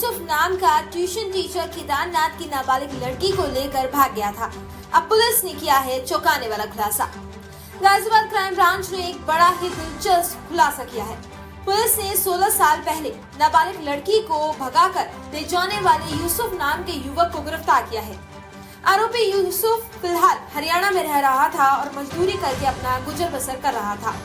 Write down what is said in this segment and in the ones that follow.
यूसुफ नाम का tuition teacher Kedarnath की नाबालिग लड़की को लेकर भाग गया था। अब पुलिस ने किया है चौंकाने वाला खुलासा। गाजियाबाद क्राइम ब्रांच ने एक बड़ा ही दिलचस्प खुलासा किया है। पुलिस ने 16 साल पहले नाबालिग लड़की को भगाकर ले जाने वाले यूसुफ नाम के युवक को गिरफ्तार किया है। आरोपी यूसुफ फिलहाल हरियाणा में रह रहा था और मजदूरी करके अपना गुजर बसर कर रहा था।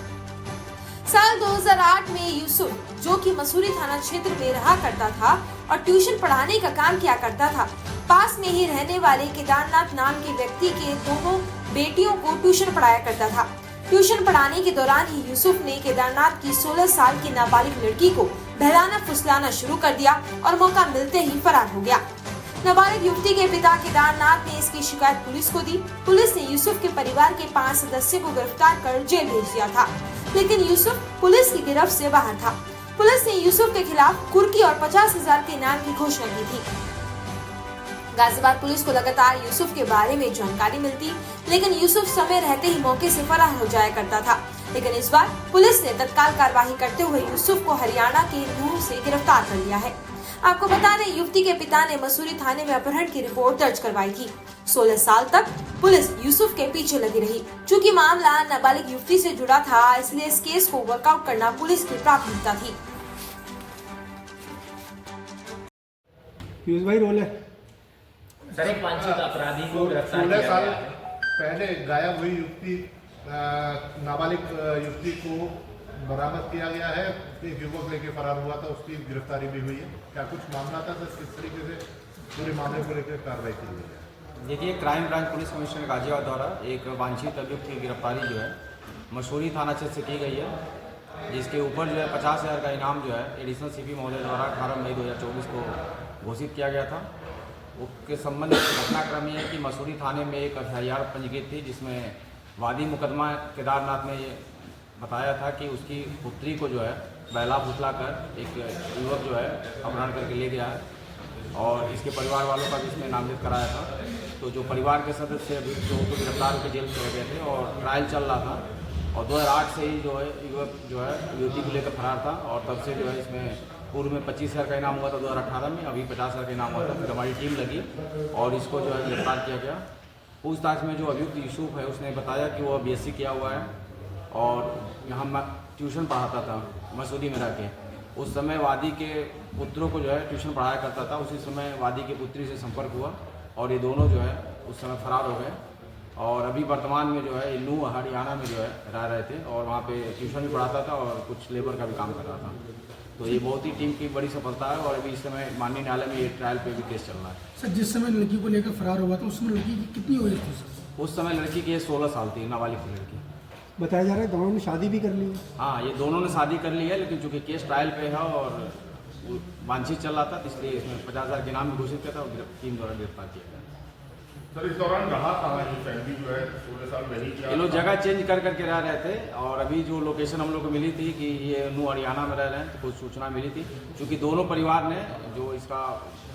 साल 2008 में यूसुफ, जो कि मसूरी थाना क्षेत्र में रहा करता था और ट्यूशन पढ़ाने का काम किया करता था, पास में ही रहने वाले केदारनाथ नाम के व्यक्ति के दोनों बेटियों को ट्यूशन पढ़ाया करता था। ट्यूशन पढ़ाने के दौरान ही यूसुफ ने केदारनाथ की 16 साल की नाबालिग लड़की को बहलाना फुसलाना शुरू कर दिया और मौका मिलते ही फरार हो गया। नाबालिग युवती के पिता केदारनाथ ने इसकी शिकायत पुलिस को दी। पुलिस ने यूसुफ के परिवार के 5 सदस्यों को गिरफ्तार कर जेल भेज दिया था, लेकिन यूसुफ पुलिस की गिरफ्त से बाहर था। पुलिस ने यूसुफ के खिलाफ कुर्की और 50,000 के इनाम की घोषणा की थी। गाजियाबाद पुलिस को लगातार यूसुफ के बारे में जानकारी मिलती, लेकिन यूसुफ समय रहते ही मौके से फरार हो जाया करता था। लेकिन इस बार पुलिस ने तत्काल कार्रवाई करते हुए यूसुफ को हरियाणा के नूह से गिरफ्तार कर लिया है। आपको बता दें, युवती के पिता ने मसूरी थाने में अपहरण की रिपोर्ट दर्ज करवाई थी। 16 साल तक पुलिस यूसुफ के पीछे लगी रही। चूंकि मामला नाबालिग युवती से जुड़ा था, इसलिए इस केस को वर्कआउट करना पुलिस की प्राथमिकता थी। भाई रोल है सर, एक वांछित अपराधी को गिरफ्तार 16 किया साल गया है। पहले गायब हुई युवती नाबालिग युवती को बरामद किया गया है। एक युवक लेके फरार हुआ था, उसकी गिरफ्तारी भी हुई है। क्या कुछ मामला था सर, किस तरीके से पूरे मामले को लेकर कार्रवाई की गई है? देखिए, crime branch police commissioner Ghaziabad द्वारा एक वांछित अभियुक्त की गिरफ्तारी जो है मसूरी थाना क्षेत्र से की गई है, जिसके ऊपर जो है 50,000 का इनाम जो है एडिशनल सीपी महोदय द्वारा 18 मई 2024 को घोषित किया गया था। उसके संबंध में घटनाक्रम ये है कि मसूरी थाने में एक FIR पंजीकृत थी, जिसमें वादी मुकदमा केदारनाथ ने ये बताया था कि उसकी पुत्री को जो है बहला फुसला कर एक युवक जो है अपहरण करके ले गया है और इसके परिवार वालों का भी इसमें नामजद कराया था। तो जो परिवार के सदस्य जो उनको गिरफ्तार होकर जेल चले गए थे और ट्रायल चल रहा था और 2008 से ही जो है युवक जो है युवती को लेकर फरार था और तब से जो है इसमें पूर्व में 25,000 का इनाम हुआ था 2018 में, अभी 50,000 का इनाम हुआ था। फिर हमारी टीम लगी और इसको जो है गिरफ्तार किया गया। पूछताछ में जो अभियुक्त यूसुफ है उसने बताया कि वो BSc किया हुआ है और यहाँ ट्यूशन पढ़ाता था मसूरी में रह के। उस समय वादी के पुत्रों को जो है ट्यूशन पढ़ाया करता था। उसी समय वादी की पुत्री से संपर्क हुआ और ये दोनों जो है उस समय फरार हो गए और अभी वर्तमान में जो है नूह हरियाणा में जो है रह रहे थे और वहाँ पे ट्यूशन भी पढ़ाता था और कुछ लेबर का भी काम कर रहा था। तो ये बहुत ही टीम की बड़ी सफलता है और अभी इस समय माननीय न्यायालय में ये ट्रायल पे भी केस चल रहा है। सर, जिस समय लड़की को लेकर फरार हुआ था उस समय लड़की की कितनी एज थी सर? उस समय लड़की की 16 साल थी, नाबालिग की लड़की। बताया जा रहा है दोनों ने शादी भी कर ली है। हाँ, ये दोनों ने शादी कर ली है, लेकिन चूंकि केस ट्रायल पे है और वांछित चल रहा था, इसलिए इसमें 50,000 के नाम भी घोषित किया था और टीम द्वारा गिरफ्तार किया गया। सर, इस दौरान रहा कहाँ है फैमिली जो है 16 साल पहले? ये लोग जगह चेंज कर करके रह रहे थे और अभी जो लोकेशन हम लोग को मिली थी कि ये नूह हरियाणा में रह रहे हैं, तो कुछ सूचना मिली थी। क्योंकि दोनों परिवार ने, जो इसका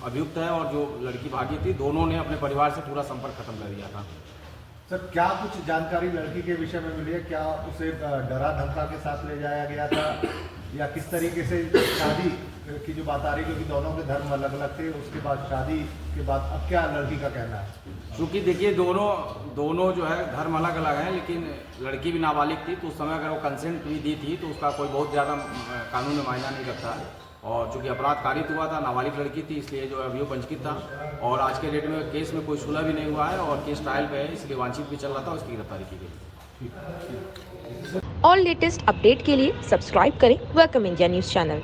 अभियुक्त है और जो लड़की भागी थी, दोनों ने अपने परिवार से पूरा संपर्क खत्म कर दिया था। सर, क्या कुछ जानकारी लड़की के विषय में मिली है? क्या उसे डरा धमका के साथ ले जाया गया था या किस तरीके से शादी की जो बात आ रही है, क्योंकि दोनों के धर्म अलग अलग थे, उसके बाद शादी के बाद अब क्या लड़की का कहना है? क्योंकि देखिए दोनों जो है धर्म अलग अलग हैं, लेकिन लड़की भी नाबालिग थी, तो उस समय अगर वो कंसेंट भी दी थी तो उसका कोई बहुत ज़्यादा कानून में मायना नहीं रखता है। और चूँकि अपराध कारित हुआ था, नाबालिग लड़की थी, इसलिए जो अभियोग पंजीकृत था और आज के डेट में केस में कोई सुलह भी नहीं हुआ है और केस ट्रायल पे है, इसलिए वांछित भी चल रहा था, उसकी गिरफ्तारी की गई। और लेटेस्ट अपडेट के लिए सब्सक्राइब करें वेलकम इंडिया न्यूज़ चैनल।